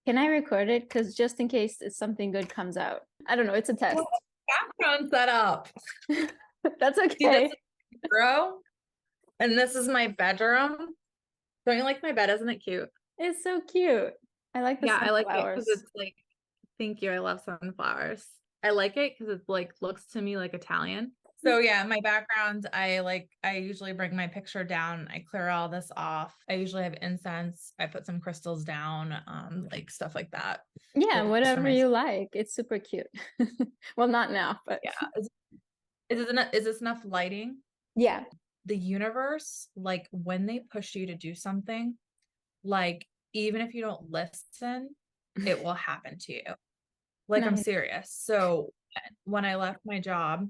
Can I record it? Because just in case it's something good comes out. I don't know. It's a test. Background set up. That's okay. See, this is bro, and this is my bedroom. Don't you like my bed? Isn't it cute? It's so cute. I like the I like it sunflowers. because it's like, thank you. I love sunflowers. I like it because it like looks to me like Italian. So yeah, my background, I usually bring my picture down. I clear all this off. I usually have incense. I put some crystals down, like stuff like that. Yeah, Just for whatever my you like. It's super cute. Well, not now, but yeah. Is this enough lighting? yeah. The universe, like when they push you to do something, like even if you don't listen, it will happen to you. Like I'm Nice. serious. So when I left my job,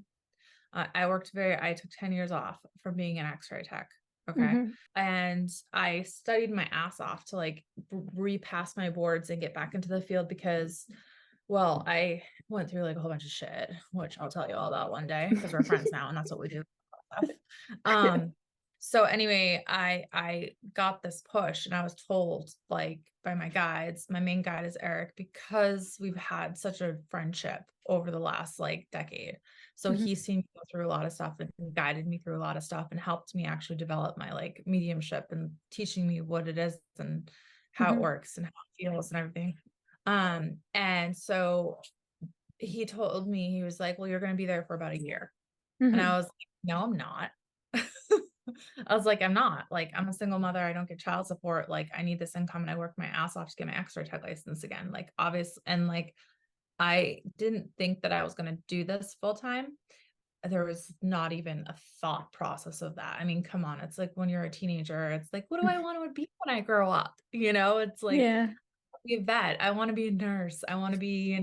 I took 10 years off from being an X-ray tech. Okay. Mhm. And I studied my ass off to like repass my boards and get back into the field because, well, I went through like a whole bunch of shit, which I'll tell you all about one day because we're friends now and that's what we do. Um, so anyway, I got this push and I was told like by my guides, my main guide is Eric, because we've had such a friendship over the last like decade. So Mhm. he's seen me go through a lot of stuff and guided me through a lot of stuff and helped me actually develop my like mediumship and teaching me what it is and how it Mhm. works and how it feels and everything. And so he told me, he was like, well, you're going to be there for about a year. And Mhm. I was like, no, I'm not. I was like, I'm not. Like, I'm a single mother. I don't get child support. Like, I need this income and I work my ass off to get my X-ray tech license again. Like, obvious. And like, I didn't think that I was going to do this full time. There was not even a thought process of that. I mean, come on. It's like when you're a teenager, it's like, what do I want to be when I grow up? It's like, Yeah. be a vet. I want to be a nurse. I want to be,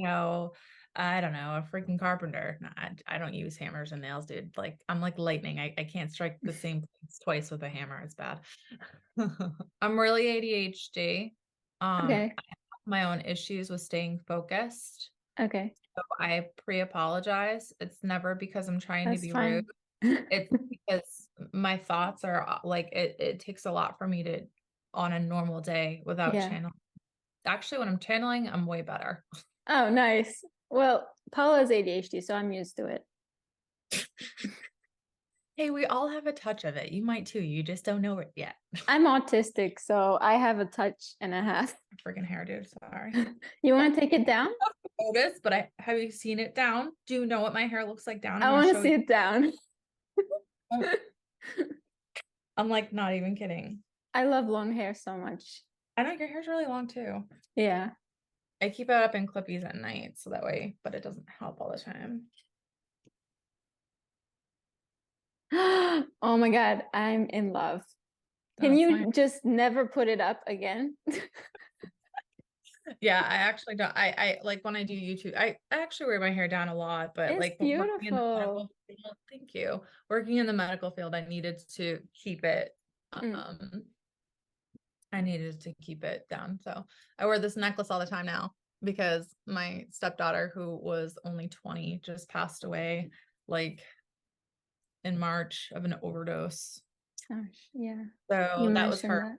I don't know, a freaking carpenter. No, I don't use hammers and nails, dude. Like I'm like lightning. I can't strike the same place twice with a hammer. It's bad. I'm really ADHD. Okay. I have my own issues with staying focused. Okay. So I pre-apologize. It's never because I'm trying to That's be rude. fine. It's because my thoughts are like it takes a lot for me to on a normal day without Yeah. channeling. Actually, when I'm channeling, I'm way better. Oh, nice. Well, Paula's ADHD, so I'm used to it. Hey, we all have a touch of it. You might too. You just don't know it yet. I'm autistic, so I have a touch and a half. Freaking hair, dude. Sorry. You want to take it down? Notice, but have you seen it down? Do you know what my hair looks like down? I'm I gonna want to show see you. it down. I'm like not even kidding. I love long hair so much. I know your hair's really long too. Yeah. I keep it up in clippies at night so that way, but it doesn't help all the time. Oh my God, I'm in love. Can That's fine. you just never put it up again? Yeah, I actually don't. I like when I do YouTube, I actually wear my hair down a lot, but It's like working in the beautiful. medical field, thank you. Working in the medical field, I needed to keep it. Mm. Um, I needed to keep it down. So I wear this necklace all the time now because my stepdaughter, who was only 20, just passed away like in March of an overdose. Gosh, yeah. You So that was mentioned her. that.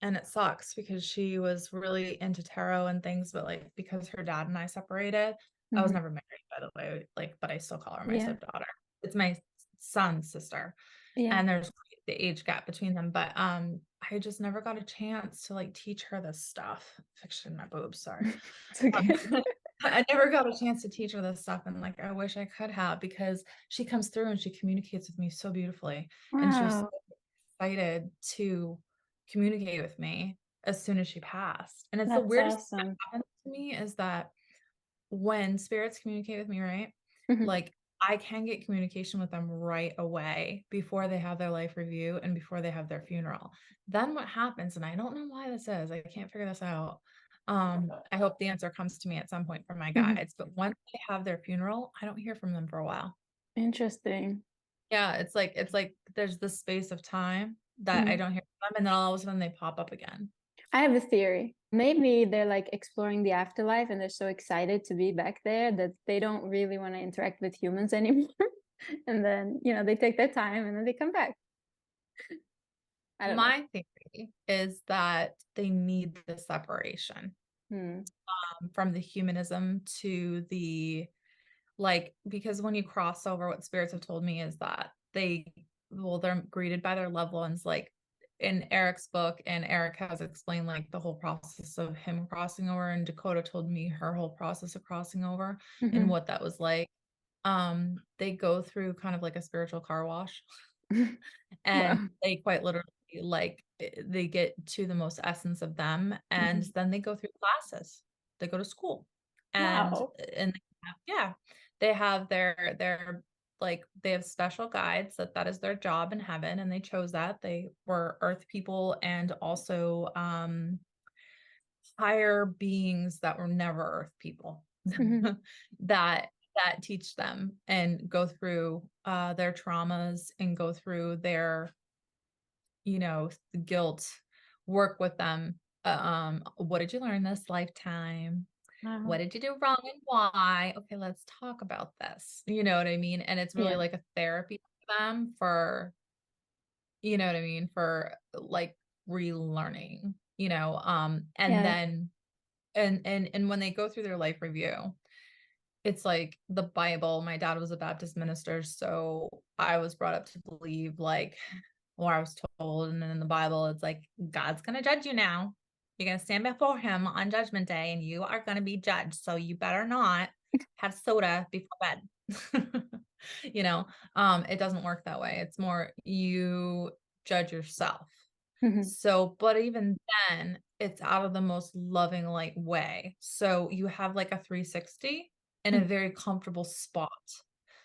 And it sucks because she was really into tarot and things, but like because her dad and I separated, I was Mhm. never married, by the way, like, but I still call her my Yeah. stepdaughter. It's my son's sister. Yeah. And there's the age gap between them. But I just never got a chance to like teach her this stuff. Fixing my boobs, sorry. It's okay. I never got a chance to teach her this stuff. And like I wish I could have because she comes through and she communicates with me so beautifully. And she was so Wow. excited to communicate with me as soon as she passed. And it's the That's weirdest thing that awesome. happens to me is that when spirits communicate with me, right? Mhm. Like I can get communication with them right away before they have their life review and before they have their funeral. Then what happens, and I don't know why this is, I can't figure this out. I hope the answer comes to me at some point from my Mhm. guides, but once they have their funeral, I don't hear from them for a while. Interesting. Yeah, it's like there's this space of time that I Mhm. don't hear from them, and then all of a sudden they pop up again. I have a theory. Maybe they're like exploring the afterlife and they're so excited to be back there that they don't really want to interact with humans anymore. And then, they take their time and then they come back. I don't know. My theory is that they need the separation. from the humanism to the, like, because when you cross over, what spirits have told me is that they're greeted by their loved ones, like in Eric's book, and Eric has explained like the whole process of him crossing over, and Dakota told me her whole process of crossing over and what that was like. They go through kind of like a spiritual car wash. And Wow. they quite literally, like, they get to the most essence of them, and then they go through classes. They go to school, and Wow. yeah, they have their like, they have special guides that is their job in heaven, and they chose that. They were earth people, and also higher beings that were never earth people that teach them and go through their traumas and go through their, guilt, work with them. What did you learn this lifetime? What Wow. did you do wrong and why? Okay, let's talk about this. You know what I mean? And it's really Yeah. like a therapy for them, for, you know what I mean, for like relearning, and Yeah. then and when they go through their life review, it's like the Bible. My dad was a Baptist minister, so I was brought up to believe, like, or I was told, and then in the Bible, it's like, God's going to judge you now. You're going to stand before him on judgment day, and you are going to be judged. So you better not have soda before bed. It doesn't work that way. It's more you judge yourself. So, but even then, it's out of the most loving, light way. So you have like a 360 in a very comfortable spot.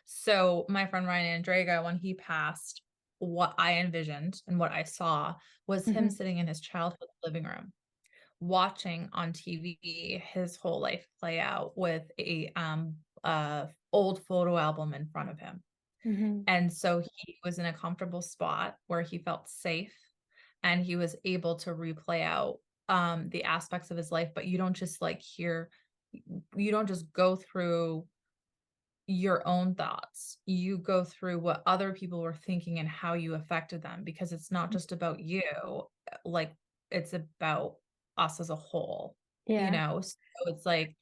So my friend Ryan Andrega, when he passed, what I envisioned and what I saw was him sitting in his childhood living room, watching on TV his whole life play out with a old photo album in front of him. And so he was in a comfortable spot where he felt safe, and he was able to replay out the aspects of his life. But you don't just you don't just go through your own thoughts. You go through what other people were thinking and how you affected them, because it's not just about you, like, it's about us as a whole, Yeah. so it's like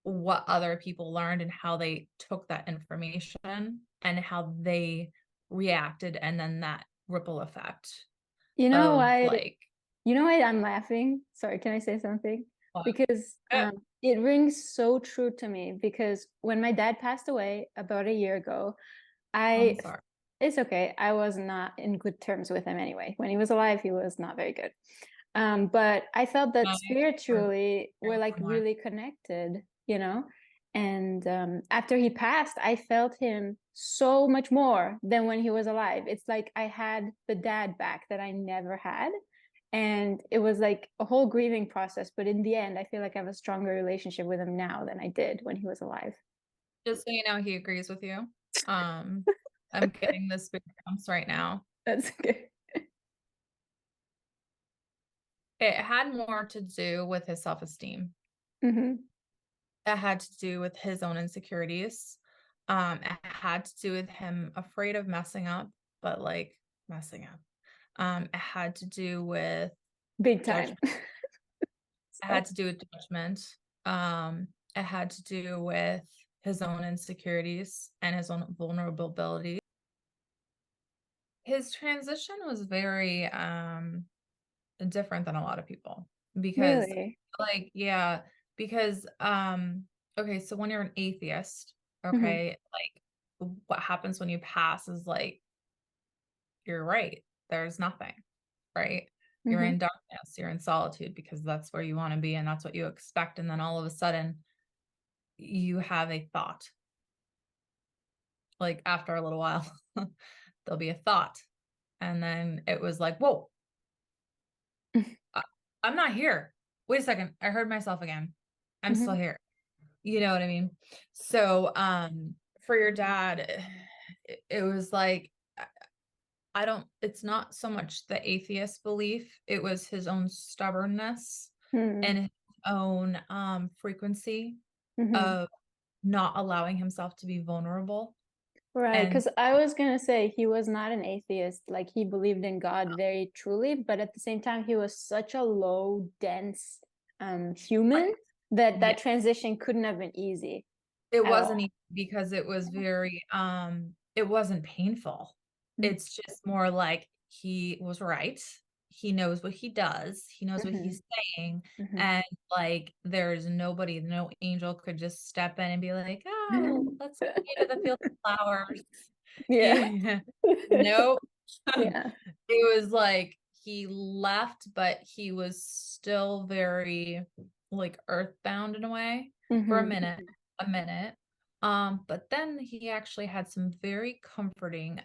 what other people learned and how they took that information and how they reacted, and then that ripple effect You know of why? like, You know why I'm laughing? Sorry, can I say something? what? Because Yeah. it rings so true to me. Because when my dad passed away about a year ago, I'm I sorry. it's okay. I was not in good terms with him anyway. When he was alive, he was not very good. But I felt that My heart spiritually we're like similar. really connected, you know? And after he passed, I felt him so much more than when he was alive. It's like I had the dad back that I never had. And it was like a whole grieving process. But in the end, I feel like I have a stronger relationship with him now than I did when he was alive. Just so you know, he agrees with you. Um, I'm getting this big bumps right now. That's okay. It had more to do with his self-esteem. Mm-hmm. It had to do with his own insecurities. It had to do with him afraid of messing up, but like messing up. It had to do with Big time. judgment. It had to do with judgment. It had to do with his own insecurities and his own vulnerability. His transition was very different than a lot of people, because Really? like, yeah, because okay, so when you're an atheist, Mm-hmm. okay, like what happens when you pass is like, you're right, there's nothing, right? You're Mm-hmm. in darkness, you're in solitude, because that's where you want to be and that's what you expect. And then all of a sudden you have a thought. Like after a little while, there'll be a thought. And then it was like, whoa, I- I'm not here. Wait a second. I heard myself again. I'm still Mm-hmm. here. You know what I mean? So, for your dad, it was like, I don't, it's not so much the atheist belief, it was his own stubbornness Mm-hmm. and his own frequency Mm-hmm. of not allowing himself to be vulnerable. Right, And because I was gonna say he was not an atheist. Like he believed in God very truly, but at the same time, he was such a low, dense human, that Yeah. transition couldn't have been easy. It at wasn't all. easy because it was very, it wasn't painful. Mhm. It's just more like he was right. He knows what he does. He knows what he's saying. Mhm. And like, there's nobody, no angel could just step in and be like, oh, let's go to the field of flowers. Yeah. Yeah. Nope. Yeah. It was like he left, but he was still very like earthbound in a way for Mhm. a minute. But then he actually had some very comforting,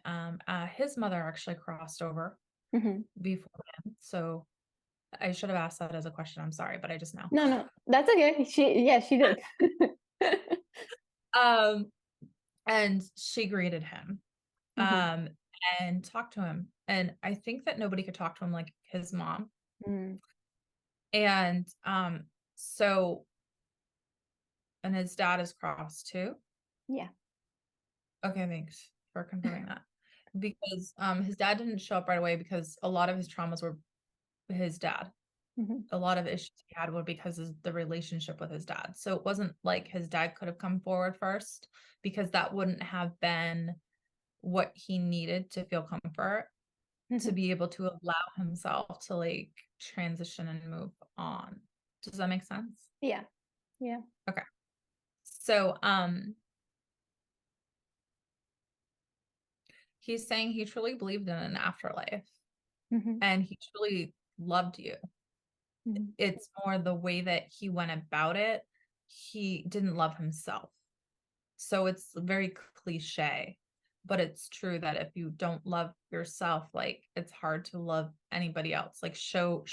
his mother actually crossed over Mhm. before him. So I should have asked that as a question. I'm sorry, but I just know. No, that's okay. She did. Um, and she greeted him, Mhm. um, and talked to him. And I think that nobody could talk to him like his mom. Mm. And so and his dad is crossed too. Yeah. Okay, thanks for confirming that. Because his dad didn't show up right away because a lot of his traumas were his dad. Mhm. A lot of the issues he had were because of the relationship with his dad. So it wasn't like his dad could have come forward first because that wouldn't have been what he needed to feel comfort to Mhm. be able to allow himself to like transition and move on. Does that make sense? Yeah. Yeah. Okay. So he's saying he truly believed in an afterlife Mhm. and he truly loved you. Mhm. It's more the way that he went about it. He didn't love himself. So it's very cliche, but it's true that if you don't love yourself, like it's hard to love anybody else. Like show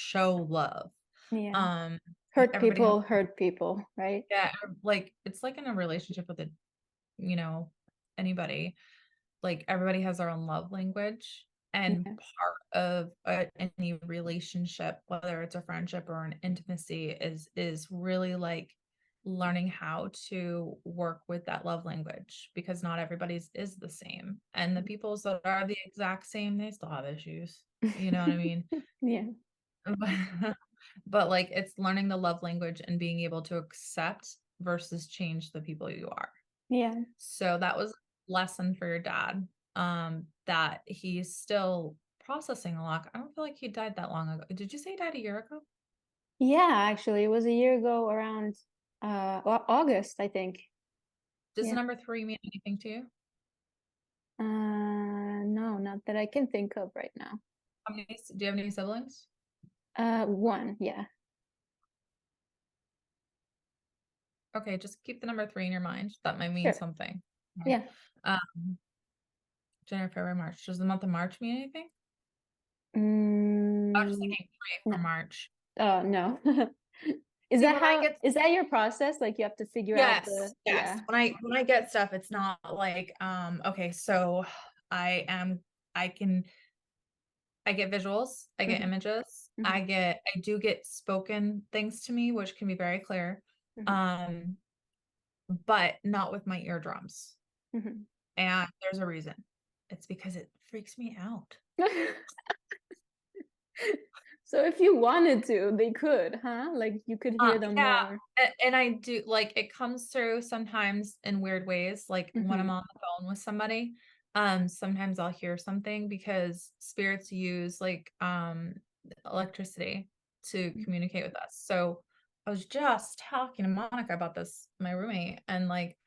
love. Yeah. Um Everybody has, Hurt people, right? yeah, like it's like in a relationship with a, you know, anybody, like everybody has their own love language, and Yeah. part of any relationship, whether it's a friendship or an intimacy, is really like learning how to work with that love language, because not everybody's is the same, and the peoples that are the exact same, they still have issues, you know what I mean? Yeah. But like it's learning the love language and being able to accept versus change the people you are. Yeah. So that was a lesson for your dad, that he's still processing a lot. I don't feel like he died that long ago. Did you say he died a year ago? Yeah, actually, it was a year ago around August, I think. Does Yeah. number 3 mean anything to you? No, not that I can think of right now. Do you have any siblings? One, yeah. Okay, just keep the number 3 in your mind. That might mean Sure. something. Okay. Yeah. Um, January, February, March. Does the month of March mean anything? I was just Mm, thinking 3 no. for March. Oh, no. See, when I get Is that your process? Like you have to figure out Yes, yes. yeah. When I get stuff, it's not like okay, so I am I can I get visuals, I get Mhm. images, Mhm. I do get spoken things to me, which can be very clear. Mhm. Um, but not with my eardrums. Mhm. And there's a reason. It's because it freaks me out. So if you wanted to, they could, huh? Like you could hear them Yeah, more. and I do like it comes through sometimes in weird ways, like when I'm Mhm. on the phone with somebody. Sometimes I'll hear something because spirits use like electricity to communicate with us. So I was just talking to Monica about this, my roommate, and like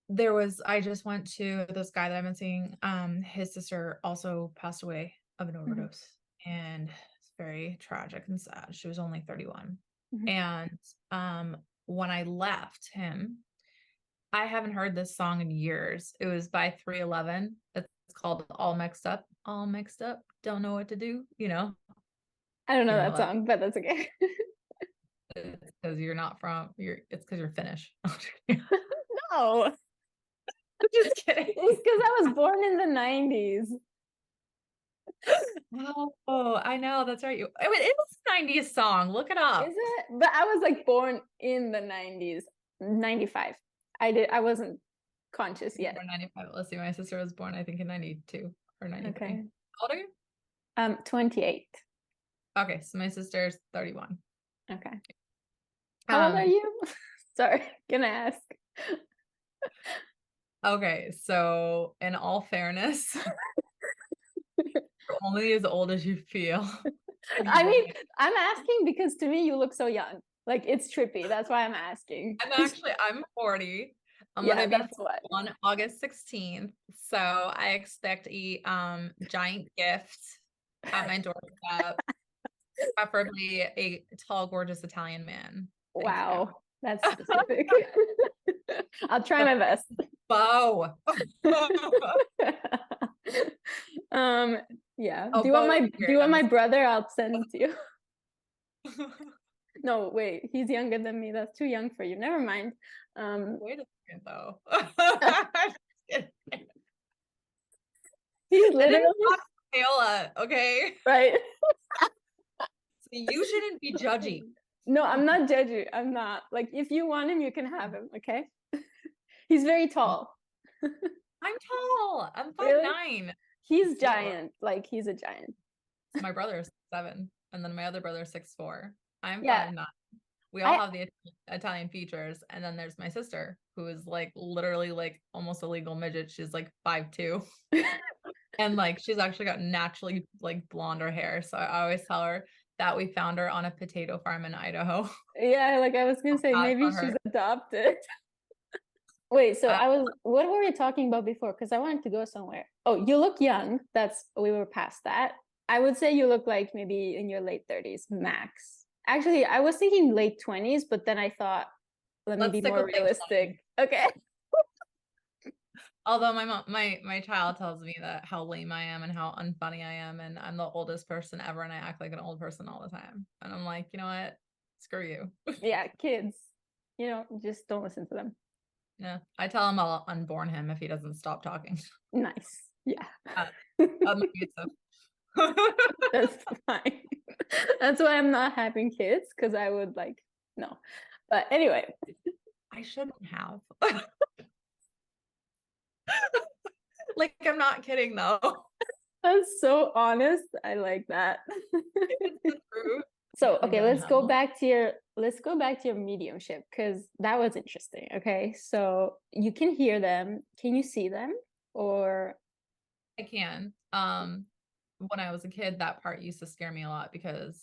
I just went to this guy that I've been seeing. His sister also passed away of an Mhm. overdose, and it's very tragic and sad. She was only 31. Mhm. And when I left him, I haven't heard this song in years. It was by 311. It's called All Mixed Up, Don't Know What to Do, you know. I don't know You know that that song, but that's okay. it's because you're not from it's because you're Finnish. No, Just kidding. it's because I was born in the 90s. Oh, I know. That's right. I mean, it was a 90s song. Look it up. Is it? But I was like born in the 90s, 95. I wasn't conscious You were yet. born 95. Let's see. My sister was born, I think, in 92 or 93. Okay. How old are you? 28. Okay, so my sister's 31. Okay. How old are Um, you? Sorry, can I ask? okay, so in all fairness, you're only as old as you feel. I mean, I'm asking because to me you look so young. Like it's trippy. That's why I'm asking. I'm 40. I'm Yeah, gonna be that's what. on August 16th. So I expect a giant gift at my doorstep, preferably a tall, gorgeous Italian man. Thank you. Wow, that's specific. I'll try my best. Bow. um, yeah. Oh, bow would be Do you great. want I'm my just brother? I'll send him to you. No, wait, he's younger than me. That's too young for you. Never mind. wait a second though. He's That didn't literally stop Paola, okay? right. So you shouldn't be judgy. No, I'm not judging. I'm not. Like, if you want him, you can have him. Okay. He's very tall. I'm tall. I'm Really? 5'9". He's giant. Like, he's a giant. My brother is 7, and then my other brother is 6'4". I'm Yeah. 5'9". We all I have the Italian features, and then there's my sister, who is like literally like almost a legal midget. She's like 5'2", and like she's actually got naturally like blonder hair. So I always tell her that we found her on a potato farm in Idaho. yeah, like I was gonna say That's maybe on she's her. adopted. Wait, so Uh, what were we talking about before? Because I wanted to go somewhere. Oh, you look young. We were past that. I would say you look like maybe in your late 30s max. Actually, I was thinking late 20s, but then I thought, let me let's be stick more with like 20. realistic. Okay. Although my child tells me that how lame I am and how unfunny I am, and I'm the oldest person ever, and I act like an old person all the time. And I'm like, you know what? Screw you. Yeah, kids, just don't listen to them. Yeah, I tell him I'll unborn him if he doesn't stop talking. Nice. Yeah. Uh, abusive. That's fine. That's why I'm not having kids, because I would like, no. But anyway, I shouldn't have. Like, I'm not kidding though. that's so honest. I like that. It's the truth. So, You okay, don't let's have go one. back to your mediumship, because that was interesting. Okay, so you can hear them. Can you see them? Or I can. When I was a kid, that part used to scare me a lot because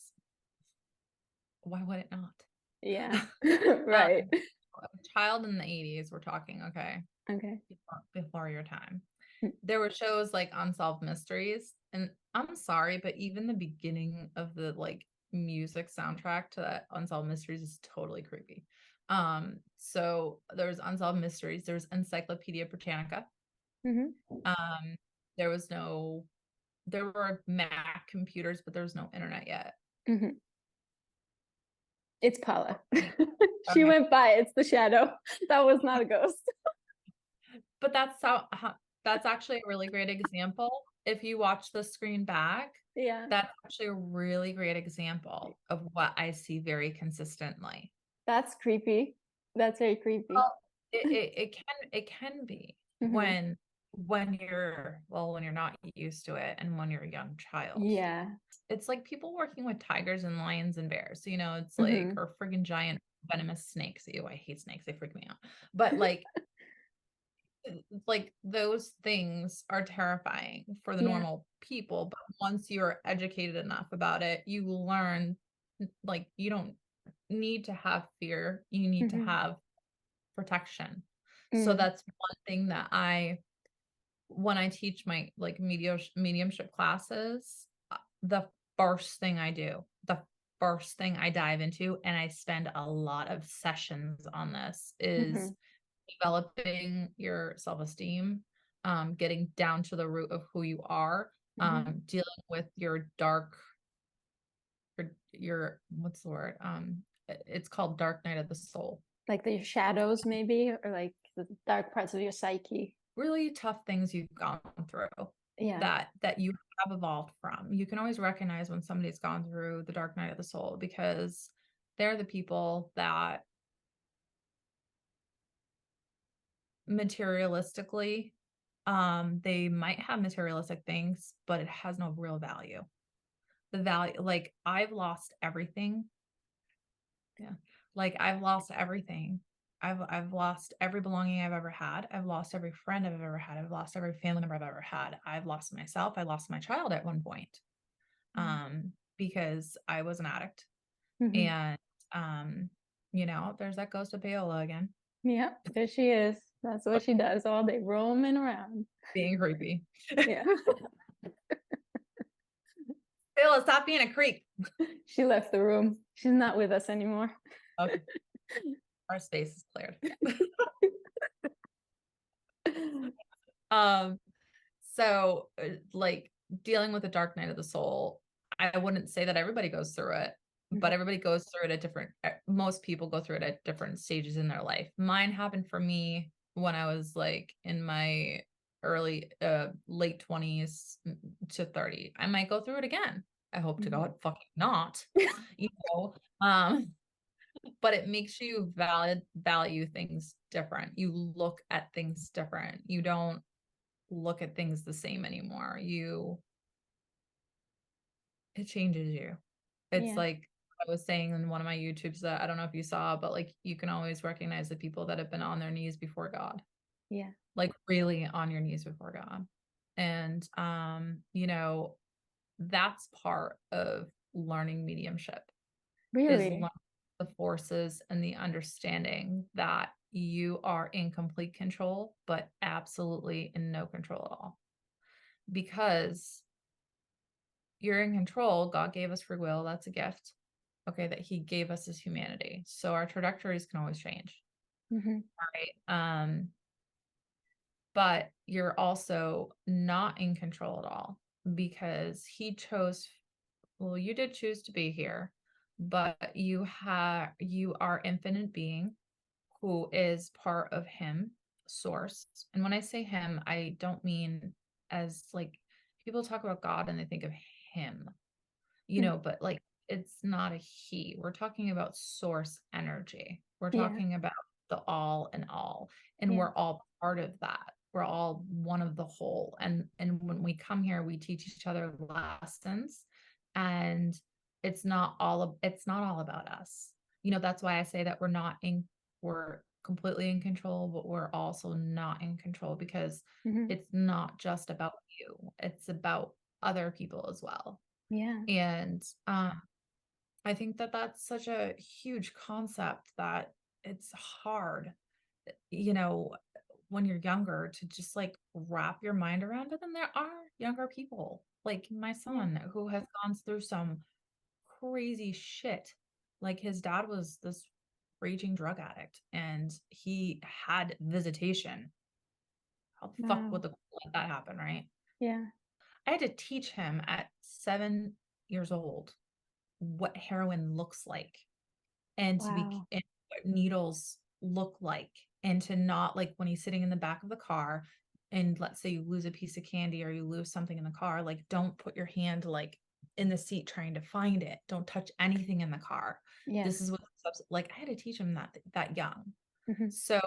why would it not? yeah, Um, right. a child in the 80s, we're talking, okay, Okay. before your time. There were shows like Unsolved Mysteries, and I'm sorry, but even the beginning of the like music soundtrack to that Unsolved Mysteries is totally creepy. So there's Unsolved Mysteries, there's Encyclopedia Britannica. Hmm. Um, there were Mac computers, but there was no internet yet. Hmm. It's Paula. She Okay. went by. It's the shadow. That was not a ghost. But that's actually a really great example. If you watch the screen back, Yeah, that's actually a really great example of what I see very consistently. that's creepy. That's very creepy. Well, it can be Hmm. when you're not used to it and when you're a young child. Yeah. It's like people working with tigers and lions and bears. So, it's like Hmm. or friggin' giant venomous snakes. Ew, I hate snakes. They freak me out. But like those things are terrifying for the Yeah. normal people, but once you're educated enough about it, you learn like you don't need to have fear, you need to Hmm. have protection. So Mm. that's one thing that when I teach my like mediumship classes, the first thing I dive into, and I spend a lot of sessions on this, is Hmm. developing your self-esteem, getting down to the root of who you are, Hmm. dealing with your dark, your what's the word? It's called dark night of the soul. Like the shadows, maybe, or like the dark parts of your psyche. Really tough things you've gone through Yeah. that you have evolved from. You can always recognize when somebody's gone through the dark night of the soul because they're the people that materialistically, they might have materialistic things, but it has no real value. The value, like I've lost everything Yeah. Like I've lost everything. I've lost every belonging I've ever had. I've lost every friend I've ever had. I've lost every family member I've ever had. I've lost myself. I lost my child at one point. Mm. Because I was an addict. Mhm. And there's that ghost of Paola again. Yeah, there she is. That's what she does all day, roaming around. Being creepy. Yeah. Paola, stop being a creep. She left the room. She's not with us anymore. Okay. Our space is cleared. So like dealing with the dark night of the soul, I wouldn't say that everybody goes through it, but everybody goes through it at different, most people go through it at different stages in their life. Mine happened for me when I was like in my late 20s to 30. I might go through it again. I hope to God fucking not, you know, but it makes you value things different. You look at things different. You don't look at things the same anymore. It changes you. It's Yeah. like I was saying in one of my YouTubes that I don't know if you saw, but like you can always recognize the people that have been on their knees before God, Yeah. like really on your knees before God. And that's part of learning mediumship is learning Really? the forces and the understanding that you are in complete control, but absolutely in no control at all. Because you're in control. God gave us free will. That's a gift. Okay, that he gave us as humanity. So our trajectories can always change. Mm-hmm. Right. But you're also not in control at all because he chose, well, you did choose to be here, but you are infinite being who is part of him, source. And when I say him, I don't mean as like people talk about God and they think of him, but like it's not a he. We're talking about source energy. We're Yeah. talking about the all and all, and Yeah. we're all part of that. We're all one of the whole. And when we come here, we teach each other lessons, and it's not all about us. That's why I say that we're completely in control, but we're also not in control because Mm-hmm. it's not just about you. It's about other people as well. Yeah. And I think that that's such a huge concept that it's hard, you know, when you're younger to just like wrap your mind around it. And there are younger people like my Yeah. son who has gone through some crazy shit. Like his dad was this raging drug addict and he had visitation. How the fuck Wow. would let that happen, right? Yeah. I had to teach him at 7 years old what heroin looks like Wow. and what needles look like and to not like when he's sitting in the back of the car and let's say you lose a piece of candy or you lose something in the car, like don't put your hand like in the seat trying to find it. Don't touch anything in the car. Yeah. This is what like I had to teach him that young. Mm-hmm. So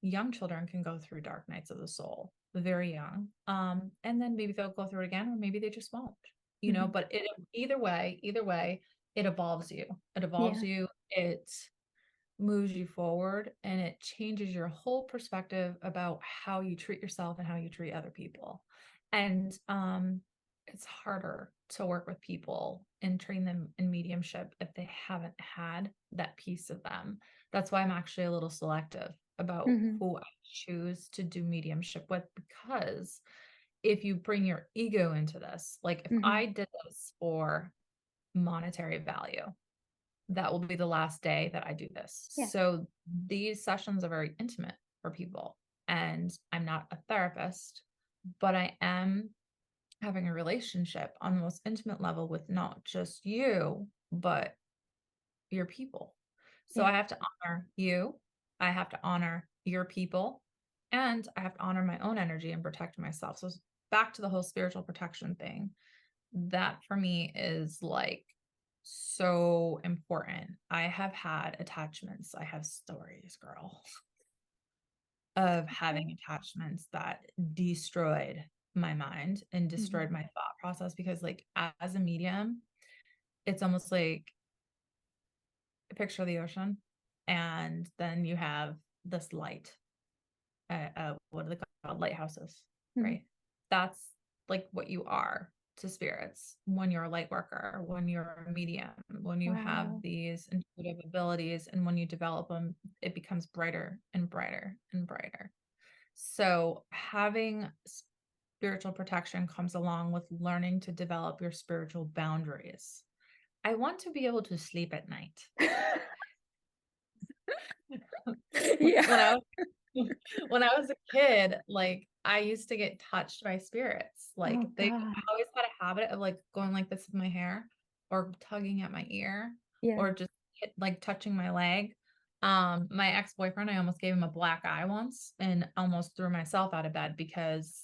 young children can go through dark nights of the soul, very young. And then maybe they'll go through it again, or maybe they just won't, Mm-hmm. but either way, it evolves you. Yeah. It moves you forward and it changes your whole perspective about how you treat yourself and how you treat other people. And it's harder to work with people and train them in mediumship if they haven't had that piece of them. That's why I'm actually a little selective about Mm-hmm. who I choose to do mediumship with, because if you bring your ego into this, like if Mm-hmm. I did this for monetary value, that will be the last day that I do this. Yeah. So these sessions are very intimate for people. And I'm not a therapist, but I am having a relationship on the most intimate level with not just you, but your people. So Yeah. I have to honor you. I have to honor your people. And I have to honor my own energy and protect myself. So back to the whole spiritual protection thing. That for me is like so important. I have had attachments. I have stories, girl, of having attachments that destroyed my mind and Mm-hmm. destroyed my thought process because like as a medium, it's almost like picture the ocean, and then you have this light. What are they called? Lighthouses, Mhm. right? That's like what you are to spirits when you're a light worker, when you're a medium, when you have Wow. these intuitive abilities, and when you develop them, it becomes brighter and brighter and brighter. So having spiritual protection comes along with learning to develop your spiritual boundaries. I want to be able to sleep at night. Yeah. When I was when I was a kid, like I used to get touched by spirits. Like Oh they God. I always had a habit of like going like this with my hair or tugging at my ear Yeah. or just like touching my leg. My ex-boyfriend, I almost gave him a black eye once and almost threw myself out of bed because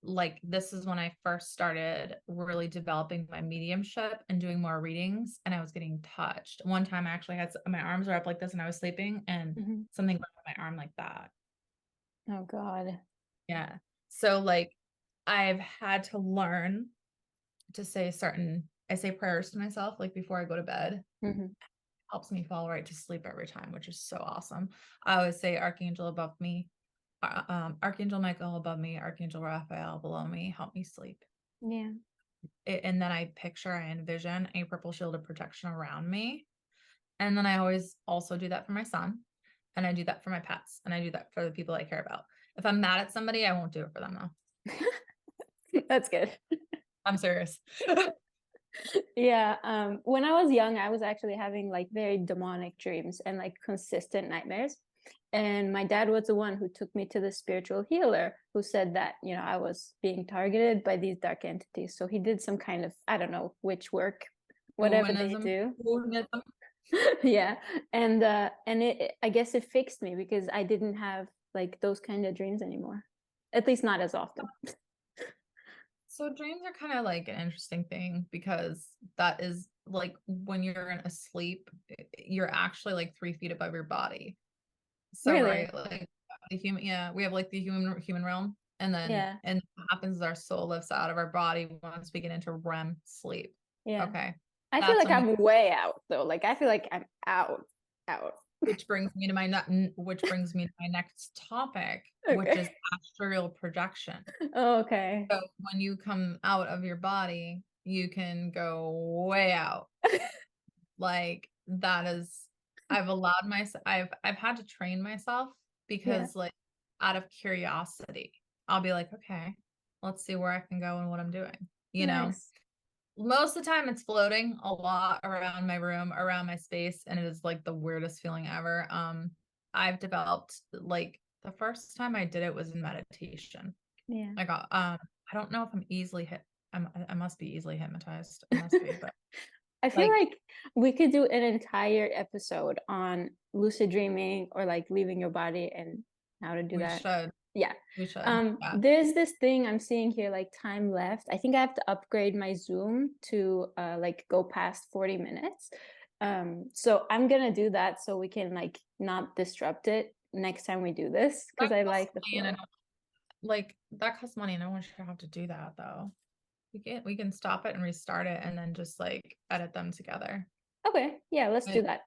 like this is when I first started really developing my mediumship and doing more readings, and I was getting touched. One time I actually had my arms were up like this and I was sleeping and Mhm. something grabbed my arm like that. Oh God. Yeah. So like I've had to learn to say I say prayers to myself like before I go to bed. Mhm. Helps me fall right to sleep every time, which is so awesome. I always say Archangel above me, Archangel Michael above me, Archangel Raphael below me, help me sleep. Yeah. And then I envision a purple shield of protection around me. And then I always also do that for my son. And I do that for my pets. And I do that for the people I care about. If I'm mad at somebody, I won't do it for them though. That's good. I'm serious. Yeah. When I was young, I was actually having like very demonic dreams and like consistent nightmares. And my dad was the one who took me to the spiritual healer who said that, you know, I was being targeted by these dark entities. So he did some kind of, I don't know, witch work, whatever they Foonism. do. Foonism. Yeah. And I guess it fixed me because I didn't have like those kind of dreams anymore. At least not as often. So dreams are kind of like an interesting thing because that is like when you're asleep, you're actually like 3 feet above your body. So Really? right, like the human, yeah, we have like the human realm, and then Yeah. and what happens is our soul lifts out of our body once we get into REM sleep. Yeah. Okay, I feel that's like when we. I'm way out though. Like I feel like I'm out. Which brings me to which brings me to my next topic, which Okay. is astral projection. Oh, okay. So when you come out of your body, you can go way out. Like that is I've allowed myself I've had to train myself Yeah. because like out of curiosity, I'll be like, okay, let's see where I can go and what I'm doing. You know, Nice. most of the time it's floating a lot around my room, around my space, and it is like the weirdest feeling ever. I've developed like the first time I did it was in meditation. Yeah. I got I don't know if I'm easily hit. I must be easily hypnotized. I must be, but I feel like like we could do an entire episode on lucid dreaming or like leaving your body and how to do we that. should. Yeah. We should. Yeah. There's this thing I'm seeing here, like time left. I think I have to upgrade my Zoom to like go past 40 minutes. So I'm gonna do that so we can like not disrupt it next time we do this because That I costs like the money and I flow. don't like that costs money and no one should have to do that though. We can stop it and restart it and then just like edit them together. Okay, yeah, let's do But that.